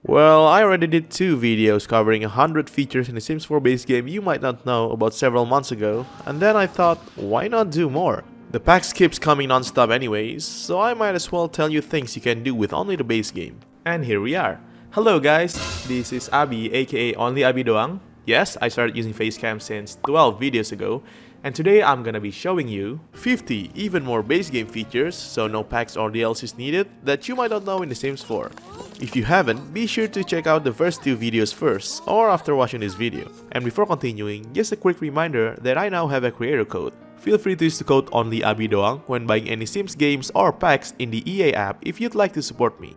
Well, I already did 2 videos covering 100 features in the Sims 4 base game you might not know about several months ago, and then I thought, why not do more? The packs keeps coming non-stop anyways, so I might as well tell you things you can do with only the base game. And here we are. Hello guys, this is Abi aka onlyabidoang. Yes, I started using facecam since 12 videos ago, and today I'm gonna be showing you 50 even more base game features, so no packs or DLCs needed, that you might not know in The Sims 4. If you haven't, be sure to check out the first 2 videos first, or after watching this video. And before continuing, just a quick reminder that I now have a creator code. Feel free to use the code onlyabidoang when buying any Sims games or packs in the EA app if you'd like to support me.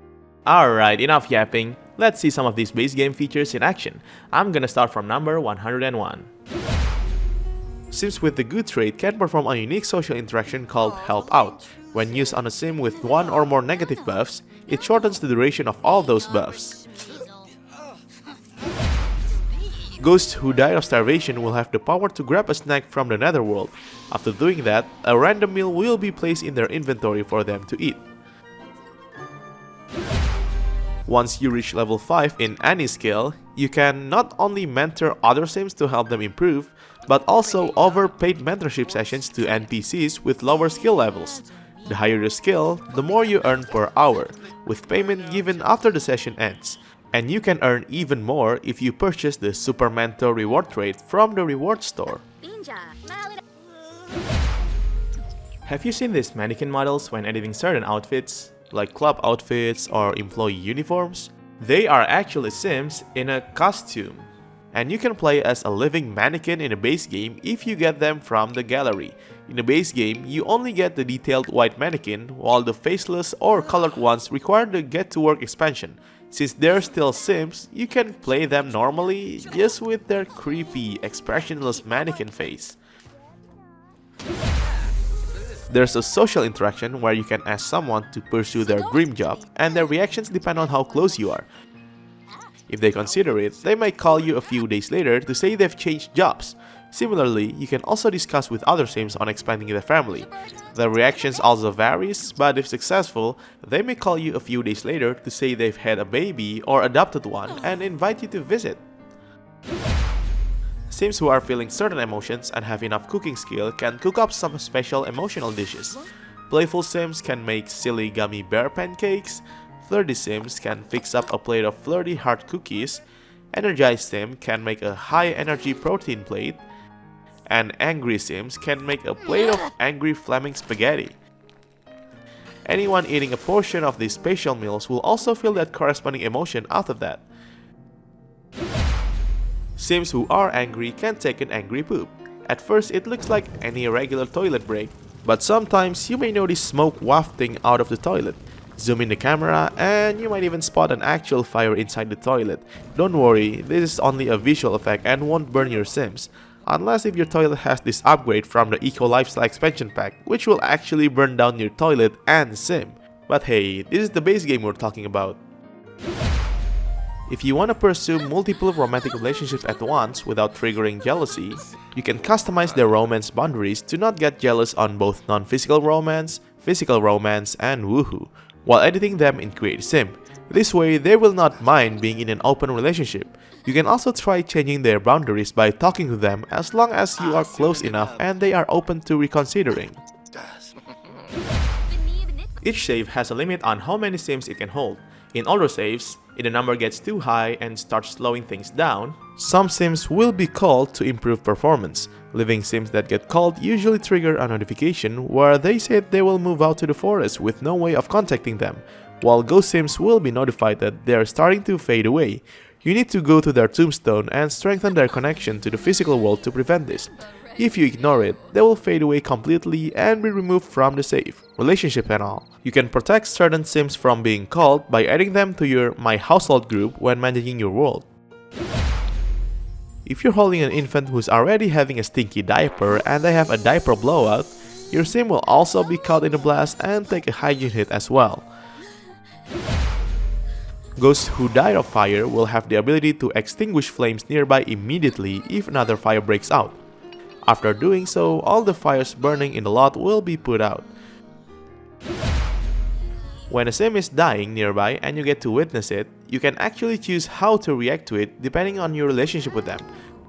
Alright, enough yapping. Let's see some of these base game features in action. I'm gonna start from number 101. Sims with the good trait can perform a unique social interaction called Help Out. When used on a sim with one or more negative buffs, it shortens the duration of all those buffs. Ghosts who die of starvation will have the power to grab a snack from the netherworld. After doing that, a random meal will be placed in their inventory for them to eat. Once you reach level 5 in any skill, you can not only mentor other Sims to help them improve, but also offer paid mentorship sessions to NPCs with lower skill levels. The higher your skill, the more you earn per hour, with payment given after the session ends. And you can earn even more if you purchase the Super Mentor reward trait from the reward store. Have you seen these mannequin models when editing certain outfits, like club outfits or employee uniforms? They are actually Sims in a costume. And you can play as a living mannequin in a base game if you get them from the gallery. In the base game, you only get the detailed white mannequin, while the faceless or colored ones require the Get to Work expansion. Since they're still Sims, you can play them normally, just with their creepy, expressionless mannequin face. There's a social interaction where you can ask someone to pursue their dream job, and their reactions depend on how close you are. If they consider it, they might call you a few days later to say they've changed jobs. Similarly, you can also discuss with other Sims on expanding their family. Their reactions also varies, but if successful, they may call you a few days later to say they've had a baby or adopted one and invite you to visit. Sims who are feeling certain emotions and have enough cooking skill can cook up some special emotional dishes. Playful Sims can make silly gummy bear pancakes. Flirty Sims can fix up a plate of flirty heart cookies. Energized Sim can make a high-energy protein plate. And Angry Sims can make a plate of angry flaming spaghetti. Anyone eating a portion of these special meals will also feel that corresponding emotion after that. Sims who are angry can take an angry poop. At first it looks like any regular toilet break, but sometimes you may notice smoke wafting out of the toilet. Zoom in the camera and you might even spot an actual fire inside the toilet. Don't worry, this is only a visual effect and won't burn your Sims. Unless if your toilet has this upgrade from the Eco Lifestyle expansion pack, which will actually burn down your toilet and Sim. But hey, this is the base game we're talking about. If you want to pursue multiple romantic relationships at once without triggering jealousy, you can customize their romance boundaries to not get jealous on both non-physical romance, physical romance, and woohoo, while editing them in Create Sim. This way, they will not mind being in an open relationship. You can also try changing their boundaries by talking to them as long as you are close enough and they are open to reconsidering. Each save has a limit on how many Sims it can hold. In older saves, if the number gets too high and starts slowing things down, some Sims will be called to improve performance. Living Sims that get called usually trigger a notification where they said they will move out to the forest with no way of contacting them, while Ghost Sims will be notified that they are starting to fade away. You need to go to their tombstone and strengthen their connection to the physical world to prevent this. If you ignore it, they will fade away completely and be removed from the save, relationship and all. You can protect certain Sims from being called by adding them to your My Household group when managing your world. If you're holding an infant who's already having a stinky diaper and they have a diaper blowout, your Sim will also be caught in a blast and take a hygiene hit as well. Ghosts who die of fire will have the ability to extinguish flames nearby immediately if another fire breaks out. After doing so, all the fires burning in the lot will be put out. When a sim is dying nearby and you get to witness it, you can actually choose how to react to it depending on your relationship with them.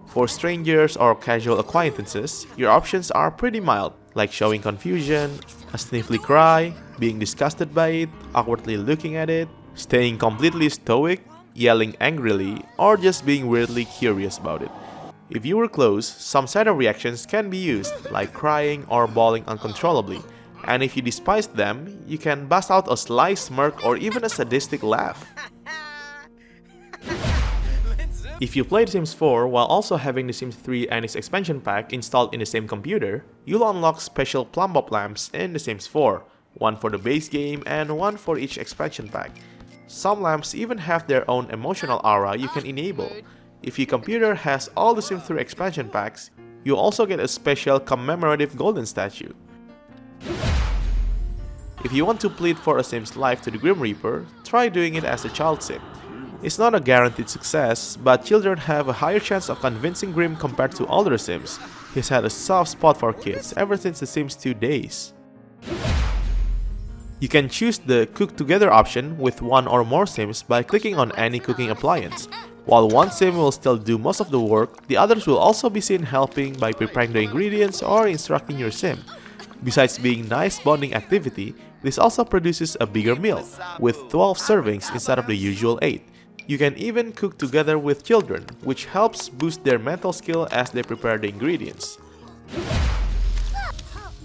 For strangers or casual acquaintances, your options are pretty mild, like showing confusion, a sniffly cry, being disgusted by it, awkwardly looking at it, staying completely stoic, yelling angrily, or just being weirdly curious about it. If you were close, some side of reactions can be used, like crying or bawling uncontrollably. And if you despise them, you can bust out a sly smirk or even a sadistic laugh. If you played Sims 4 while also having The Sims 3 and its expansion pack installed in the same computer, you'll unlock special plumbob lamps in The Sims 4, one for the base game and one for each expansion pack. Some lamps even have their own emotional aura you can enable. If your computer has all the Sims 3 expansion packs, you'll also get a special commemorative golden statue. If you want to plead for a Sim's life to the Grim Reaper, try doing it as a child sim. It's not a guaranteed success, but children have a higher chance of convincing Grim compared to older Sims. He's had a soft spot for kids ever since The Sims 2 days. You can choose the cook together option with one or more Sims by clicking on any cooking appliance. While one Sim will still do most of the work, the others will also be seen helping by preparing the ingredients or instructing your Sim. Besides being a nice bonding activity, this also produces a bigger meal, with 12 servings instead of the usual 8. You can even cook together with children, which helps boost their mental skill as they prepare the ingredients.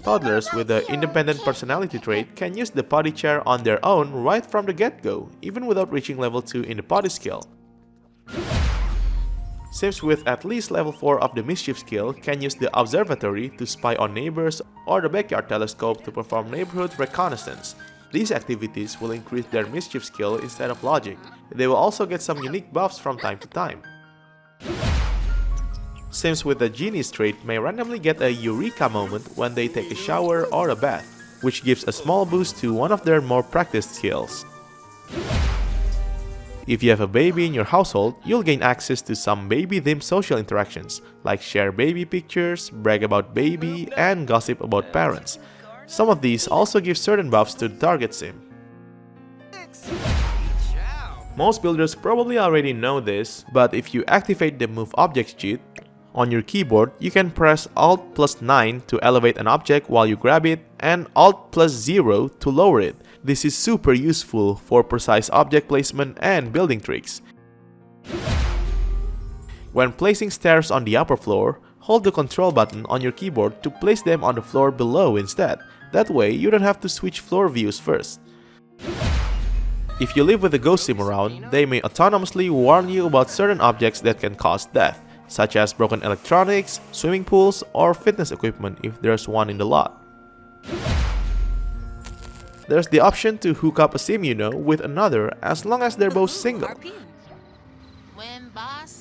Toddlers with the independent personality trait can use the potty chair on their own right from the get-go, even without reaching level 2 in the potty skill. Sims with at least level 4 of the mischief skill can use the observatory to spy on neighbors or the backyard telescope to perform neighborhood reconnaissance. These activities will increase their mischief skill instead of logic. They will also get some unique buffs from time to time. Sims with the genius trait may randomly get a eureka moment when they take a shower or a bath, which gives a small boost to one of their more practiced skills. If you have a baby in your household, you'll gain access to some baby-themed social interactions, like share baby pictures, brag about baby, and gossip about parents. Some of these also give certain buffs to the target sim. Most builders probably already know this, but if you activate the Move Objects cheat, on your keyboard you can press Alt plus 9 to elevate an object while you grab it, and Alt plus 0 to lower it. This is super useful for precise object placement and building tricks. When placing stairs on the upper floor, hold the control button on your keyboard to place them on the floor below instead. That way, you don't have to switch floor views first. If you live with a ghost sim around, they may autonomously warn you about certain objects that can cause death, such as broken electronics, swimming pools, or fitness equipment if there's one in the lot. There's the option to hook up a sim you know with another as long as they're both single.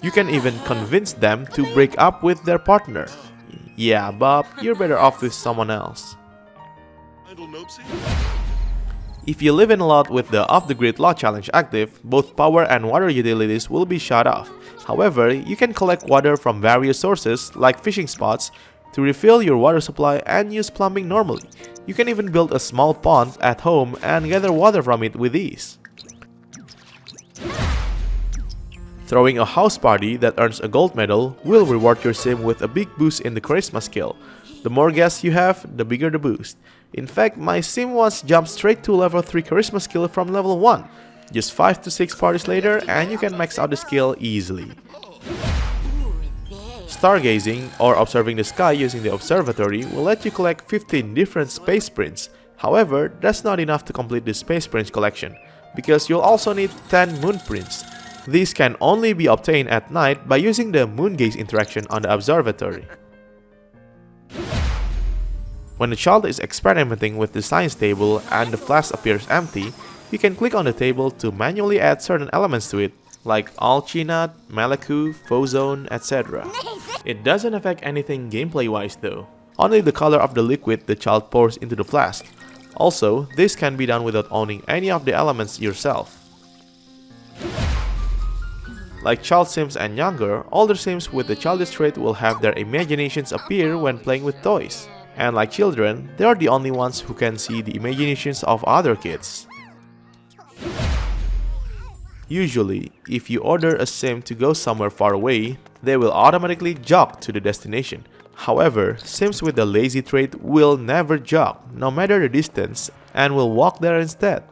You can even convince them to break up with their partner. Yeah, Bob, you're better off with someone else. If you live in a lot with the off-the-grid lot challenge active, both power and water utilities will be shut off. However, you can collect water from various sources like fishing spots to refill your water supply and use plumbing normally. You can even build a small pond at home and gather water from it with ease. Throwing a house party that earns a gold medal will reward your sim with a big boost in the charisma skill. The more guests you have, the bigger the boost. In fact, my sim once jumped straight to level 3 charisma skill from level 1. Just 5 to 6 parties later and you can max out the skill easily. Stargazing, or observing the sky using the observatory, will let you collect 15 different space prints. However, that's not enough to complete the space prints collection, because you'll also need 10 moon prints. These can only be obtained at night by using the moon gaze interaction on the observatory. When the child is experimenting with the science table and the flask appears empty, you can click on the table to manually add certain elements to it, like alchinat, malaku, fozone, etc. It doesn't affect anything gameplay-wise though, only the color of the liquid the child pours into the flask. Also, this can be done without owning any of the elements yourself. Like child sims and younger, older sims with the childish trait will have their imaginations appear when playing with toys. And like children, they are the only ones who can see the imaginations of other kids. Usually, if you order a sim to go somewhere far away, they will automatically jog to the destination. However, sims with the lazy trait will never jog, no matter the distance, and will walk there instead.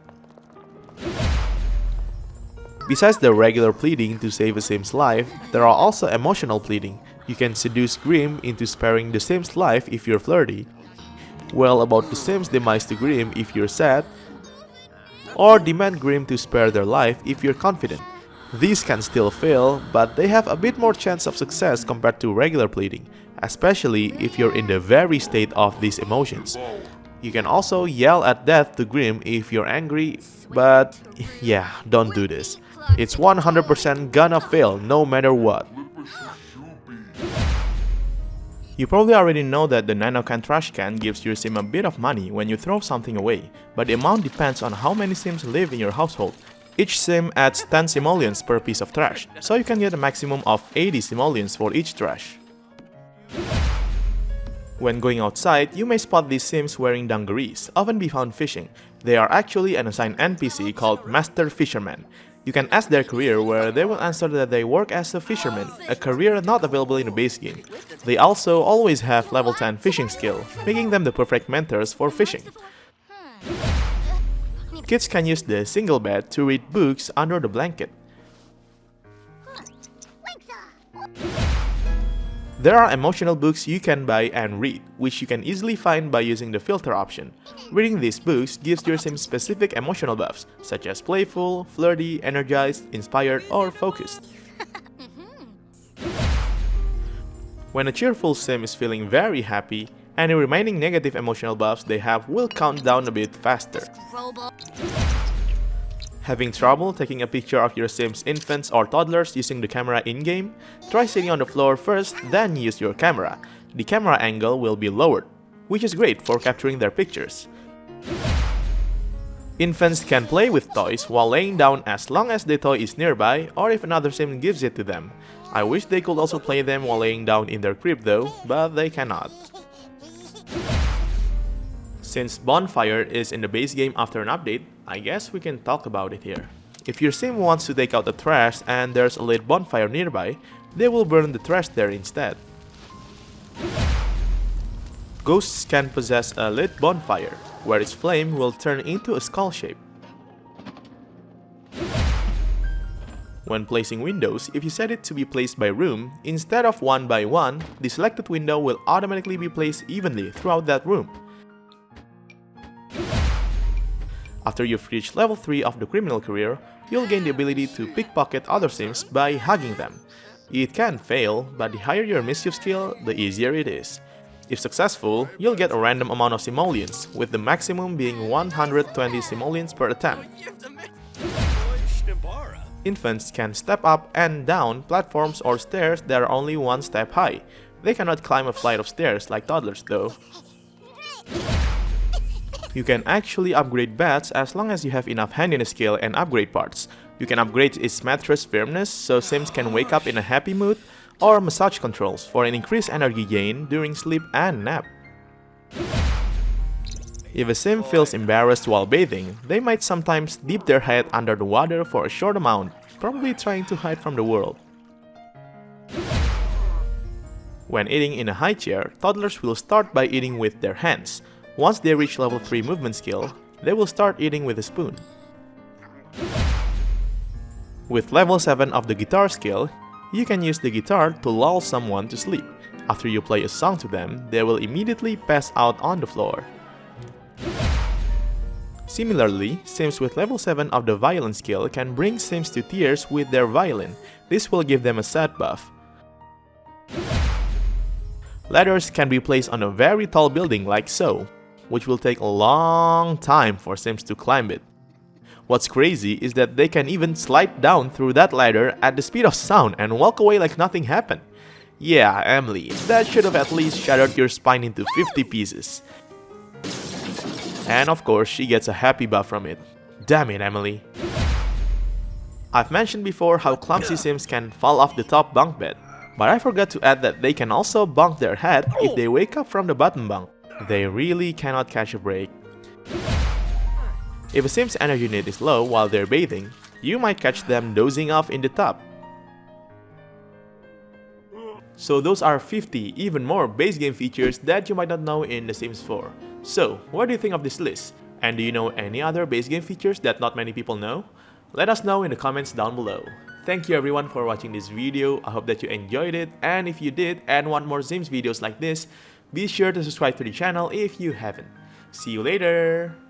Besides the regular pleading to save a sim's life, there are also emotional pleading. You can seduce Grim into sparing the sim's life if you're flirty, wail about the sim's demise to Grim if you're sad, or demand Grim to spare their life if you're confident. These can still fail, but they have a bit more chance of success compared to regular pleading, especially if you're in the very state of these emotions. You can also yell at death to Grim if you're angry, but yeah, don't do this. It's 100% gonna fail no matter what. You probably already know that the nanocan trash can gives your sim a bit of money when you throw something away, but the amount depends on how many sims live in your household. Each sim adds 10 simoleons per piece of trash, so you can get a maximum of 80 simoleons for each trash. When going outside, you may spot these sims wearing dungarees, often be found fishing. They are actually an assigned NPC called Master Fisherman. You can ask their career, where they will answer that they work as a fisherman, a career not available in the base game. They also always have level 10 fishing skill, making them the perfect mentors for fishing. Kids can use the single bed to read books under the blanket. There are emotional books you can buy and read, which you can easily find by using the filter option. Reading these books gives your sim specific emotional buffs, such as playful, flirty, energized, inspired, or focused. When a cheerful sim is feeling very happy, any remaining negative emotional buffs they have will count down a bit faster. Having trouble taking a picture of your sim's infants or toddlers using the camera in-game? Try sitting on the floor first, then use your camera. The camera angle will be lowered, which is great for capturing their pictures. Infants can play with toys while laying down as long as the toy is nearby or if another sim gives it to them. I wish they could also play them while laying down in their crib though, but they cannot. Since Bonfire is in the base game after an update, I guess we can talk about it here. If your sim wants to take out the trash and there's a lit bonfire nearby, they will burn the trash there instead. Ghosts can possess a lit bonfire, where its flame will turn into a skull shape. When placing windows, if you set it to be placed by room, instead of one by one, the selected window will automatically be placed evenly throughout that room. After you've reached level 3 of the criminal career, you'll gain the ability to pickpocket other sims by hugging them. It can fail, but the higher your mischief skill, the easier it is. If successful, you'll get a random amount of simoleons, with the maximum being 120 simoleons per attempt. Infants can step up and down platforms or stairs that are only one step high. They cannot climb a flight of stairs like toddlers though. You can actually upgrade beds as long as you have enough handiness skill and upgrade parts. You can upgrade its mattress firmness so sims can wake up in a happy mood, or massage controls for an increased energy gain during sleep and nap. If a sim feels embarrassed while bathing, they might sometimes dip their head under the water for a short amount, probably trying to hide from the world. When eating in a high chair, toddlers will start by eating with their hands. Once they reach level 3 movement skill, they will start eating with a spoon. With level 7 of the guitar skill, you can use the guitar to lull someone to sleep. After you play a song to them, they will immediately pass out on the floor. Similarly, sims with level 7 of the violin skill can bring sims to tears with their violin. This will give them a sad buff. Ladders can be placed on a very tall building like so, which will take a long time for sims to climb it. What's crazy is that they can even slide down through that ladder at the speed of sound and walk away like nothing happened. Yeah, Emily, that should have at least shattered your spine into 50 pieces. And of course, she gets a happy buff from it. Damn it, Emily. I've mentioned before how clumsy sims can fall off the top bunk bed, but I forgot to add that they can also bunk their head if they wake up from the bottom bunk. They really cannot catch a break. If a sim's energy need is low while they're bathing, you might catch them dozing off in the tub. So those are 50 even more base game features that you might not know in The Sims 4. So, what do you think of this list? And do you know any other base game features that not many people know? Let us know in the comments down below. Thank you everyone for watching this video. I hope that you enjoyed it, and if you did and want more Sims videos like this, be sure to subscribe to the channel if you haven't. See you later!